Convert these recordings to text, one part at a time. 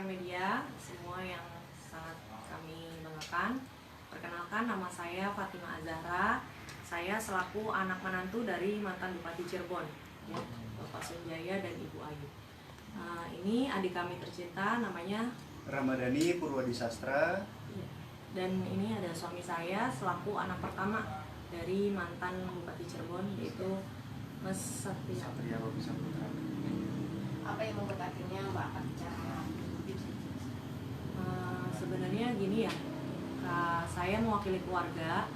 rekan media semua yang sangat kami banggakan. Perkenalkan, nama saya Fatima Azahra. Saya selaku anak menantu dari mantan Bupati Cirebon, ya, Bapak Sunjaya dan Ibu Ayu. Ini adik kami tercinta, namanya Ramadhani Purwadisastra. Dan ini ada suami saya selaku anak pertama dari mantan Bupati Cirebon, yaitu Mas Satria Robi Saputra. Apa yang membuat akhirnya Mbak akan bicara? Sebenarnya gini ya, saya mewakili keluarga.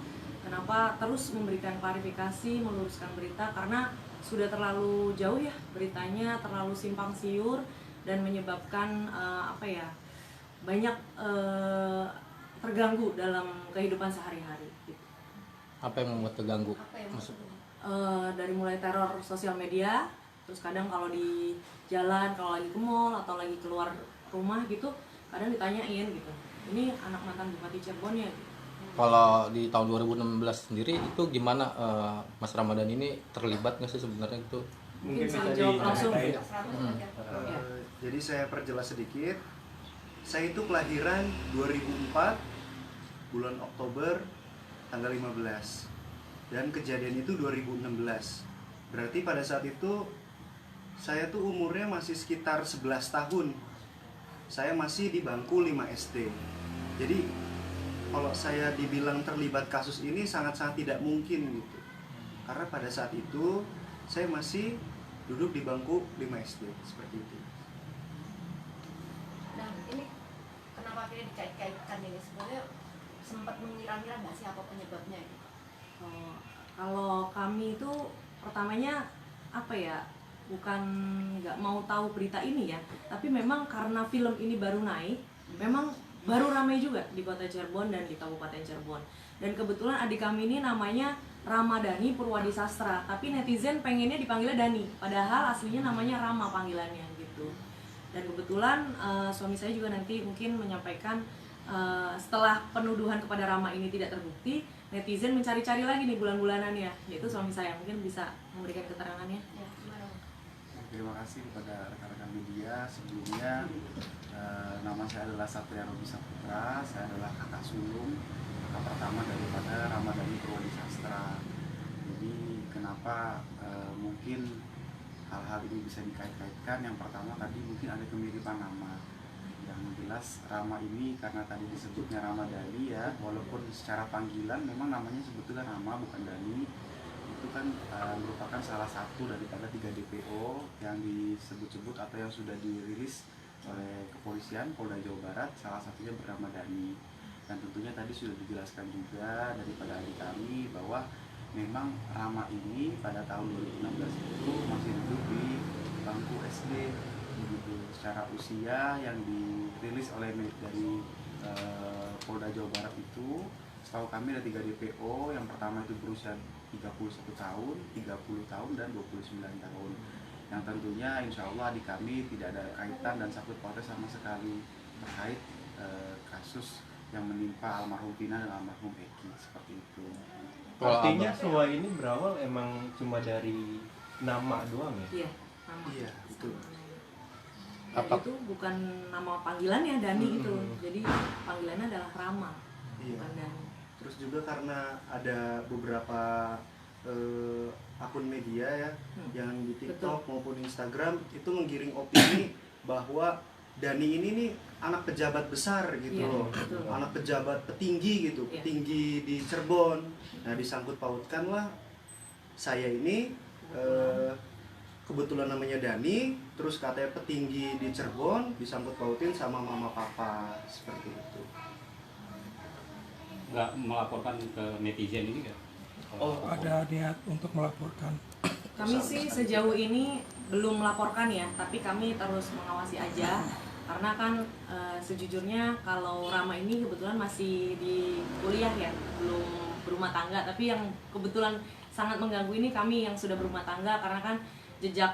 Kenapa terus memberikan klarifikasi, meluruskan berita, karena sudah terlalu jauh ya beritanya, terlalu simpang siur dan menyebabkan banyak terganggu dalam kehidupan sehari-hari. Gitu. Apa yang membuat terganggu? Dari mulai teror sosial media, terus kadang kalau di jalan, kalau lagi ke mall atau lagi keluar rumah gitu, kadang ditanyain gitu, ini anak mantan Bupati Cirebon ya? Gitu. Kalau di tahun 2016 sendiri itu gimana, Mas Ramadan ini terlibat nggak sih sebenarnya itu? Mungkin bisa jawab langsung. Jadi saya perjelas sedikit. Saya itu kelahiran 2004 bulan Oktober tanggal 15 dan kejadian itu 2016. Berarti pada saat itu saya tuh umurnya masih sekitar 11 tahun. Saya masih di bangku 5 SD. Jadi kalau saya dibilang terlibat kasus ini sangat-sangat tidak mungkin gitu. Karena pada saat itu saya masih duduk di bangku 5 SD seperti itu. Nah, ini kenapa akhirnya dikait-kaitkan ini? Sebenarnya sempat mengira-ngira nggak sih apa penyebabnya? Gitu? Kalau kami itu pertamanya bukan nggak mau tahu berita ini ya, tapi memang karena film ini baru naik, memang baru ramai juga di kota Cirebon dan di Kabupaten Cirebon. Dan kebetulan adik kami ini namanya Ramadhani Purwadisastra, tapi netizen pengennya dipanggilnya Dani, padahal aslinya namanya Rama panggilannya gitu. Dan kebetulan suami saya juga nanti mungkin menyampaikan setelah penuduhan kepada Rama ini tidak terbukti, netizen mencari-cari lagi nih bulan-bulanannya, yaitu suami saya mungkin bisa memberikan keterangannya. Ya, gimana? Terima kasih kepada rekan-rekan media. Sebelumnya nama saya adalah Satria Robi Saputra. Saya adalah kakak sulung, kakak pertama daripada Ramadhani Purwadisastra. Jadi kenapa mungkin hal-hal ini bisa dikait-kaitkan? Yang pertama tadi mungkin ada kemiripan nama. Yang jelas Rama ini karena tadi disebutnya Ramadhani ya, walaupun secara panggilan memang namanya sebetulnya Rama bukan Dani. Itu kan merupakan salah satu daripada 3 DPO yang disebut-sebut atau yang sudah dirilis oleh kepolisian Polda Jawa Barat, salah satunya bernama Dani. Dan tentunya tadi sudah dijelaskan juga daripada adik kami bahwa memang Rama ini pada tahun 2016 itu masih duduk di bangku SD begitu. Secara usia yang dirilis oleh dari Polda Jawa Barat itu, setahu kami ada 3 DPO. Yang pertama itu berusia 31 tahun, 30 tahun, dan 29 tahun. Yang tentunya insya Allah adik kami tidak ada kaitan dan sangkut pautnya sama sekali terkait kasus yang menimpa almarhum Vina dan almarhum Eki, seperti itu. Artinya semua ini berawal emang cuma dari nama doang ya? Iya, nama. Iya, betul. Dan itu bukan nama panggilannya Dani itu, jadi panggilannya adalah Rama, bukan Dani. Terus juga karena ada beberapa akun media ya yang di TikTok maupun Instagram itu menggiring opini bahwa Dani ini nih anak pejabat besar gitu loh, anak pejabat petinggi gitu, petinggi di Cirebon. Nah disangkut pautkanlah saya ini kebetulan namanya Dani, terus katanya petinggi di Cirebon disangkut pautin sama mama papa seperti itu. Nggak melaporkan ke netizen ini nggak? Ada niat untuk melaporkan. Kami sih sejauh ini belum melaporkan ya, tapi kami terus mengawasi aja. Karena kan sejujurnya kalau Rama ini kebetulan masih di kuliah ya, belum berumah tangga. Tapi yang kebetulan sangat mengganggu ini kami yang sudah berumah tangga, karena kan jejak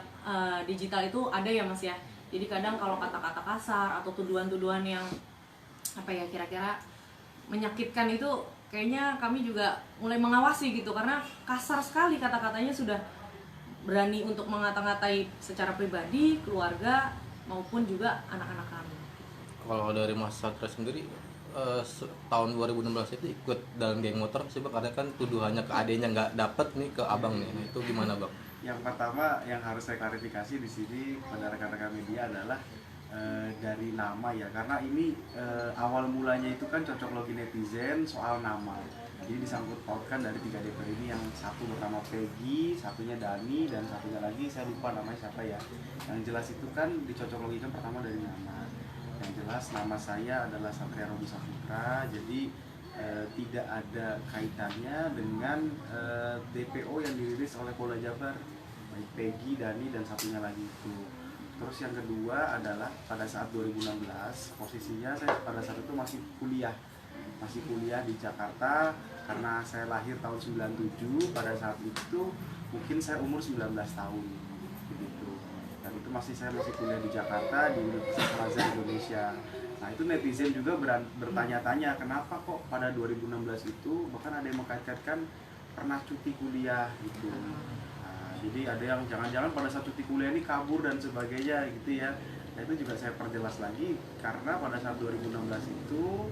digital itu ada ya Mas ya. Jadi kadang kalau kata-kata kasar atau tuduhan-tuduhan yang kira-kira menyakitkan itu, kayaknya kami juga mulai mengawasi gitu, karena kasar sekali kata-katanya, sudah berani untuk mengata-ngatai secara pribadi, keluarga maupun juga anak-anak kami. Kalau dari Mas Satria sendiri tahun 2016 itu ikut dalam geng motor sih bang, karena kan tuduhannya ke adenya nggak dapet nih ke abang nih. Nah, itu gimana bang? Yang pertama yang harus saya klarifikasi di sini pada rekan-rekan media adalah dari nama ya, karena ini awal mulanya itu kan cocok logi netizen soal nama. Jadi disangkut pautkan dari 3 DP ini, yang satu bernama Peggy, satunya Dani, dan satunya lagi saya lupa namanya siapa ya. Yang jelas itu kan dicocok logikan pertama dari nama. Yang jelas nama saya adalah Satria Robi Saputra, jadi tidak ada kaitannya dengan DPO yang dirilis oleh Polda Jabar, baik Peggy, Dani, dan satunya lagi itu. Terus yang kedua adalah pada saat 2016 posisinya saya pada saat itu masih kuliah di Jakarta, karena saya lahir tahun 97. Pada saat itu mungkin saya umur 19 tahun begitu, dan itu saya masih kuliah di Jakarta di Universitas Al-Azhar Indonesia. Nah itu netizen juga bertanya-tanya kenapa kok pada 2016 itu bahkan ada yang mengkaitkan pernah cuti kuliah gitu. Jadi ada yang jangan-jangan pada saat cuti kuliah ini kabur dan sebagainya gitu ya. Nah itu juga saya perjelas lagi, karena pada saat 2016 itu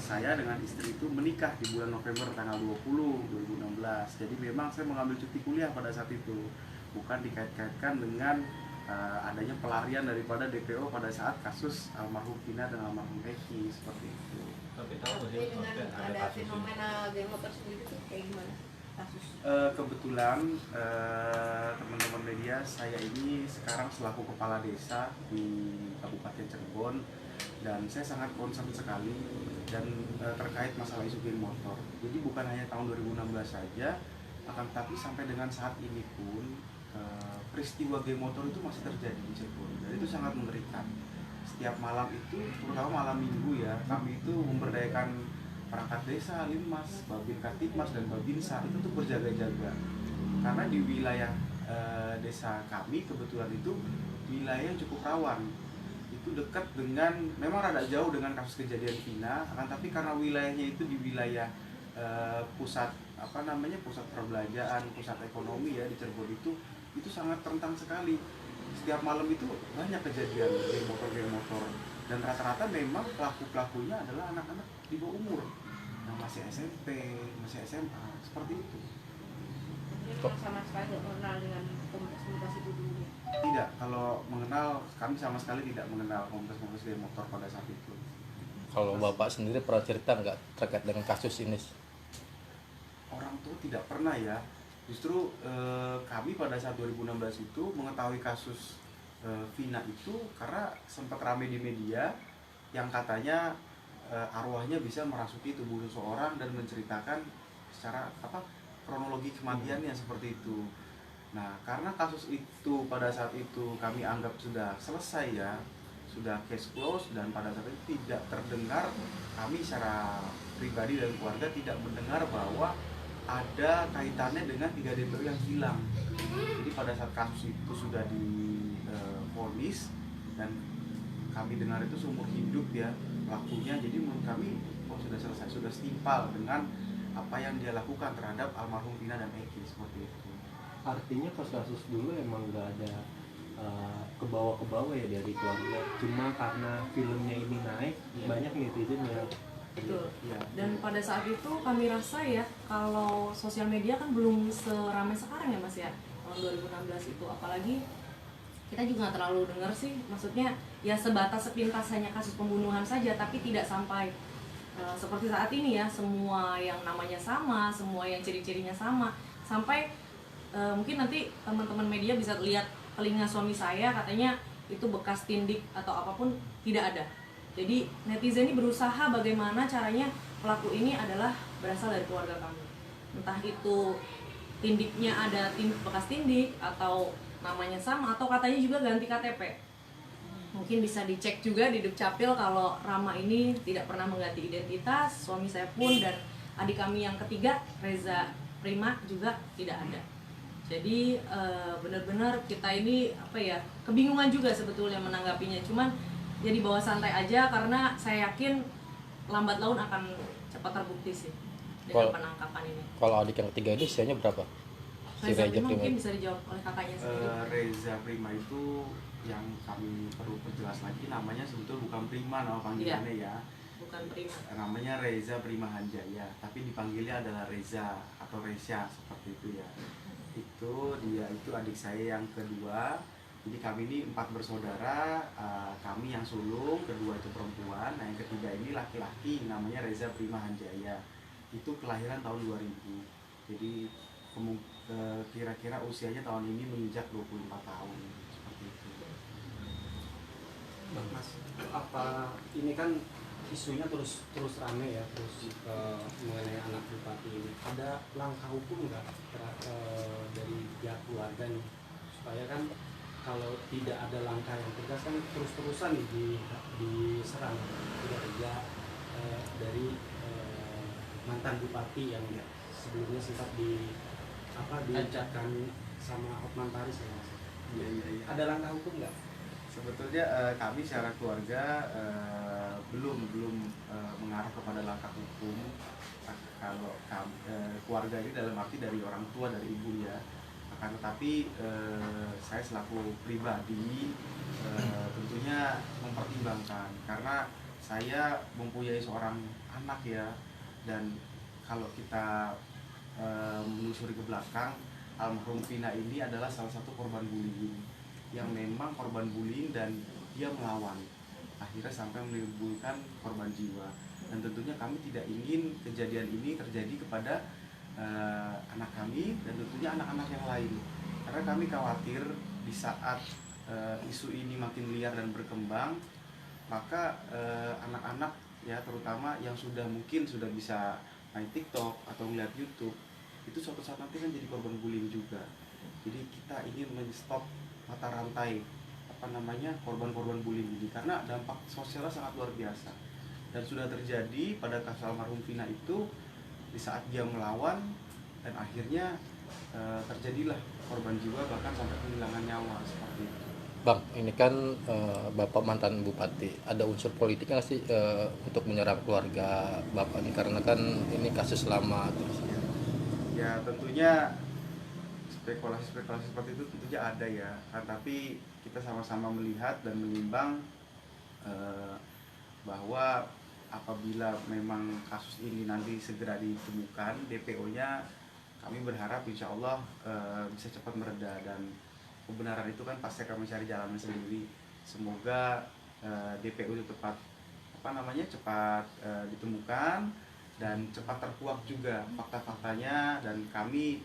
saya dengan istri itu menikah di bulan November tanggal 20 2016. Jadi memang saya mengambil cuti kuliah pada saat itu, bukan dikait-kaitkan dengan adanya pelarian daripada DPO pada saat kasus almarhum Vina dan almarhum Eki seperti itu. Tapi dengan ada fenomena geng motor sendiri itu kayak gimana kasus? Kebetulan teman-teman media, saya ini sekarang selaku kepala desa di Kabupaten Cirebon, dan saya sangat concern sekali dan terkait masalah isu geng motor. Jadi bukan hanya tahun 2016 saja, akan tetapi sampai dengan saat ini pun peristiwa geng motor itu masih terjadi di Cirebon, dan itu sangat mengerikan. Setiap malam itu, terutama malam minggu ya, kami itu memberdayakan perangkat desa, Linmas, Babin Katipmas, dan Babinsa itu tuh berjaga-jaga. Karena di wilayah desa kami kebetulan itu wilayah yang cukup rawan. Itu dekat dengan, memang rada jauh dengan kasus kejadian Vina, akan tapi karena wilayahnya itu di wilayah pusat pusat perbelanjaan, pusat ekonomi ya di Cirebon itu sangat rentan sekali. Setiap malam itu banyak kejadian geng motor, dan rata-rata memang pelakunya adalah anak-anak di bawah umur yang masih SMP, masih SMA, seperti itu. Jadi sama sekali tidak mengenal dengan komunitas itu dulu. Tidak, kalau mengenal, kami sama sekali tidak mengenal komunitas geng motor pada saat itu. Kalau bapak sendiri pernah cerita nggak terkait dengan kasus ini? Orang tua tidak pernah ya. Justru kami pada saat 2016 itu mengetahui kasus Vina itu karena sempat ramai di media yang katanya arwahnya bisa merasuki tubuh seseorang dan menceritakan secara kronologi kematiannya seperti itu. Nah, karena kasus itu pada saat itu kami anggap sudah selesai ya, sudah case close, dan pada saat itu tidak terdengar, kami secara pribadi dan keluarga tidak mendengar bahwa ada kaitannya dengan 3 DPO yang hilang. Jadi pada saat kasus itu sudah divonis dan kami dengar itu seumur hidup ya pelakunya, jadi menurut kami sudah selesai, sudah setimpal dengan apa yang dia lakukan terhadap almarhum Vina dan Eki seperti itu. Artinya pas kasus dulu emang nggak ada ke bawah ya dari keluarga, cuma karena filmnya ini naik banyak netizen yang Betul. Ya. Dan pada saat itu kami rasa ya, kalau sosial media kan belum seramai sekarang ya Mas ya, tahun 2016 itu. Apalagi kita juga nggak terlalu dengar sih, maksudnya ya sebatas sepintas hanya kasus pembunuhan saja, tapi tidak sampai seperti saat ini ya, semua yang namanya sama, semua yang ciri-cirinya sama. Sampai mungkin nanti teman-teman media bisa lihat telinga suami saya, katanya itu bekas tindik atau apapun, tidak ada. Jadi netizen ini berusaha bagaimana caranya pelaku ini adalah berasal dari keluarga kami. Entah itu tindiknya ada bekas tindik, atau namanya sama, atau katanya juga ganti KTP. Mungkin bisa dicek juga di Dukcapil kalau Rama ini tidak pernah mengganti identitas, suami saya pun, dan adik kami yang ketiga Reza Prima juga tidak ada. Jadi benar-benar kita ini kebingungan juga sebetulnya menanggapinya. Cuman ya dibawa santai aja, karena saya yakin lambat laun akan cepat terbukti sih dengan penangkapan ini. Kalau adik yang ketiga ini usianya berapa? Reza Prima mungkin bisa dijawab oleh kakaknya sendiri. Reza Prima itu yang kami perlu perjelas lagi, namanya sebetulnya bukan Prima nama panggilannya ya. Bukan Prima. Namanya Reza Prima Hanjaya, tapi dipanggilnya adalah Reza atau Resya seperti itu ya. Dia itu adik saya yang kedua. Jadi kami ini 4 bersaudara, kami yang sulung, kedua itu perempuan, nah yang ketiga ini laki-laki namanya Reza Prima Hanjaya. Itu kelahiran tahun 2000. Jadi kira-kira usianya tahun ini menginjak 24 tahun seperti itu. Mas, apa ini kan isunya terus rame ya, mengenai anak bupati ini, ada langkah hukum nggak dari pihak keluarga nih, supaya kan kalau tidak ada langkah yang tegas kan terus-terusan nih diserang keluarga dari mantan bupati yang sebelumnya sempat diucapkan sama Hotman Paris ya Mas. Iya. Ada langkah hukum nggak? Sebetulnya kami secara keluarga belum mengarah kepada langkah hukum. Kalau keluarga ini dalam arti dari orang tua, dari ibu ya. Akan tetapi saya selaku pribadi tentunya mempertimbangkan, karena saya mempunyai seorang anak ya, dan kalau kita menelusuri ke belakang, almarhum Vina ini adalah salah satu korban bullying yang memang korban bullying dan dia melawan, akhirnya sampai menimbulkan korban jiwa. Dan tentunya kami tidak ingin kejadian ini terjadi kepada anak kami dan tentunya anak-anak yang lain, karena kami khawatir di saat isu ini makin liar dan berkembang, maka anak-anak ya terutama yang mungkin sudah bisa main TikTok atau melihat YouTube, itu suatu saat nanti kan jadi korban bullying juga. Jadi kita ingin men-stop mata rantai korban-korban bullying ini, karena dampak sosialnya sangat luar biasa dan sudah terjadi pada kasus almarhum Vina itu di saat dia melawan dan akhirnya terjadilah korban jiwa bahkan sampai kehilangan nyawa seperti itu. Bang, ini kan Bapak mantan bupati, ada unsur politik nggak sih untuk menyerang keluarga Bapak ini, karena kan ini kasus lama terus. Ya tentunya spekulasi seperti itu tentunya ada ya, tapi kita sama-sama melihat dan menimbang bahwa apabila memang kasus ini nanti segera ditemukan DPO-nya, kami berharap insya Allah bisa cepat mereda, dan kebenaran itu kan pasti akan mencari jalannya sendiri. Semoga DPO itu cepat ditemukan dan cepat terkuak juga fakta-faktanya, dan kami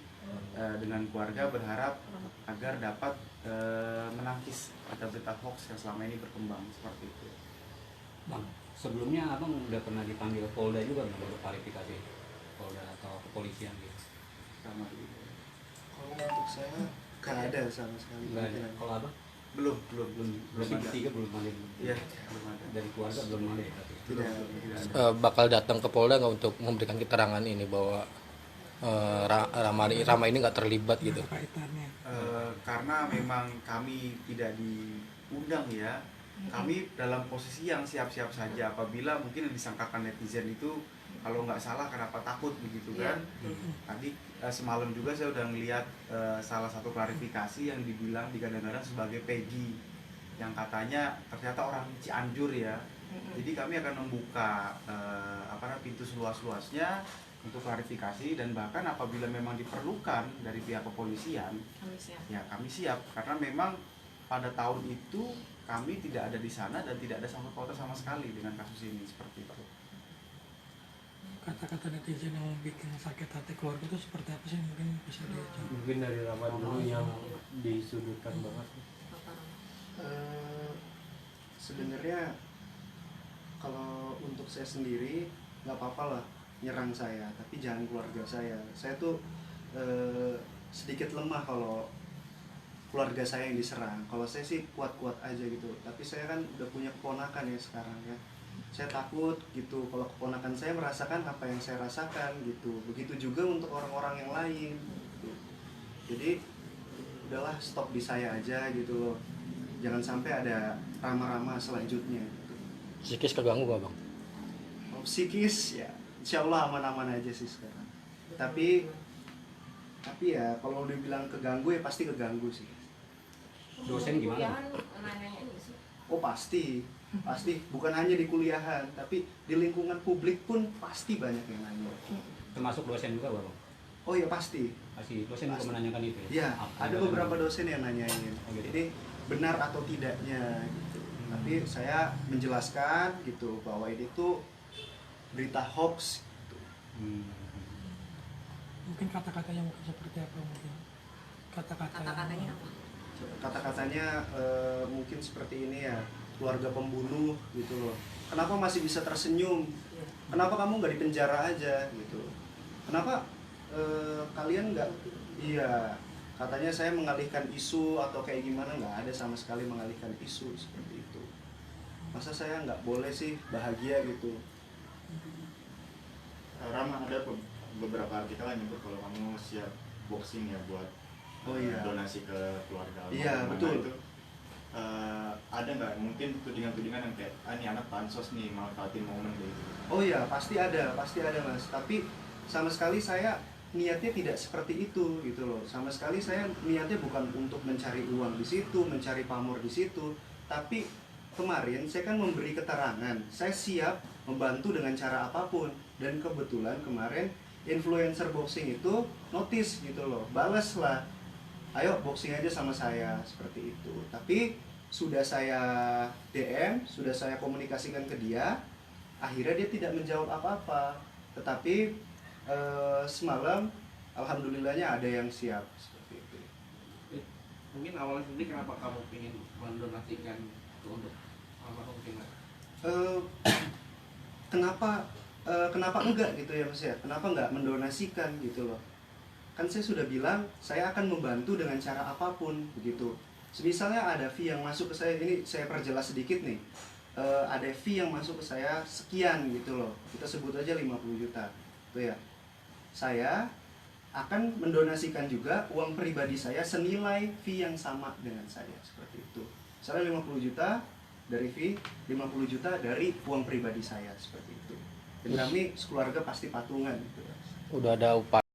dengan keluarga berharap agar dapat menangkis berita-berita hoax yang selama ini berkembang seperti itu. Bang, sebelumnya abang udah pernah dipanggil Polda juga untuk klarifikasi, Polda atau kepolisian gitu? Sama itu. Kalau untuk saya nggak ada sama sekali. Nggak ada. Kalau abang Belum ada. Tiga belum ada. Iya, belum ada. Dari keluarga belum ada ya? Tidak ada. Bakal datang ke Polda nggak untuk memberikan keterangan ini bahwa Rama ini nggak terlibat gitu? Kaitannya. Karena memang kami tidak diundang ya, kami dalam posisi yang siap-siap saja apabila mungkin disangkakan netizen itu kalau nggak salah kenapa takut begitu kan. Tadi semalam juga saya udah ngeliat salah satu klarifikasi yang dibilang digadang-gadang sebagai Peggy, yang katanya ternyata orang Cianjur ya. Jadi kami akan membuka pintu seluas-luasnya untuk klarifikasi, dan bahkan apabila memang diperlukan dari pihak kepolisian, kami siap, karena memang pada tahun itu kami tidak ada di sana dan tidak ada sangkut pautnya sama sekali dengan kasus ini seperti itu. Kata-kata netizen yang bikin sakit hati keluarga itu seperti apa sih, mungkin bisa dijawab? Mungkin dari Rama dulu yang disudutkan banget. Sebenarnya kalau untuk saya sendiri nggak apa-apa lah nyerang saya, tapi jangan keluarga saya. Saya tuh sedikit lemah kalau keluarga saya yang diserang. Kalau saya sih kuat-kuat aja gitu, tapi saya kan udah punya keponakan ya sekarang ya. Saya takut gitu kalau keponakan saya merasakan apa yang saya rasakan gitu. Begitu juga untuk orang-orang yang lain gitu. Jadi udahlah, stop di saya aja gitu loh. Jangan sampai ada rama-rama selanjutnya gitu. Psikis keganggu gak bang? Kalau psikis ya insya Allah aman-aman aja sih sekarang. Tapi ya kalau dibilang keganggu ya pasti keganggu sih. Dosen gimana? Kuliahan nanya-nanya ini sih. Oh pasti, pasti. Bukan hanya di kuliahan, tapi di lingkungan publik pun pasti banyak yang nanya. Termasuk dosen juga Bang? Oh ya pasti. Pasti dosen juga Pasti. menanyakan itu ya? Ya, Apa ada yang beberapa kalian- dosen yang nanyain. Oh, gitu. Ini benar atau tidaknya gitu. Tapi saya menjelaskan gitu bahwa ini tuh berita hoax. Gitu. Hmm. Mungkin kata-katanya mungkin seperti apa mungkin? Kata-katanya apa? Kata-katanya mungkin seperti ini ya, keluarga pembunuh gitu loh. Kenapa masih bisa tersenyum? Kenapa kamu nggak dipenjara aja gitu? Kenapa kalian nggak? Iya, katanya saya mengalihkan isu atau kayak gimana? Nggak ada sama sekali mengalihkan isu seperti itu. Masa saya nggak boleh sih bahagia gitu? Rama, ada beberapa artikel yang nyebut kalau kamu siap boxing ya buat Oh iya. donasi ke keluarga. Iya, Gimana betul. Itu, ada nggak mungkin tudingan-tudingan yang kayak ini anak pansos nih manfaatin momen gitu? Oh iya, pasti ada mas. Tapi sama sekali saya niatnya tidak seperti itu gitu loh. Sama sekali saya niatnya bukan untuk mencari uang di situ, mencari pamor di situ. Tapi kemarin saya kan memberi keterangan, saya siap membantu dengan cara apapun. Dan kebetulan kemarin influencer boxing itu notice gitu loh, balas lah, ayo boxing aja sama saya seperti itu. Tapi sudah saya DM, sudah saya komunikasikan ke dia, akhirnya dia tidak menjawab apa-apa. Tetapi semalam alhamdulillahnya ada yang siap seperti itu. Mungkin awalnya sendiri kenapa kamu ingin mendonasikan itu untuk almarhum Vina? Kenapa enggak gitu ya mas ya? Kenapa enggak mendonasikan gitu loh? Kan saya sudah bilang saya akan membantu dengan cara apapun begitu. Misalnya ada fee yang masuk ke saya, ini saya perjelas sedikit nih. Ada fee yang masuk ke saya sekian gitu loh. Kita sebut aja 50 juta. Tuh ya. Saya akan mendonasikan juga uang pribadi saya senilai fee yang sama dengan saya seperti itu. Misalnya 50 juta dari fee, 50 juta dari uang pribadi saya seperti itu. Dan kami sekeluarga pasti patungan gitu. Udah ada upaya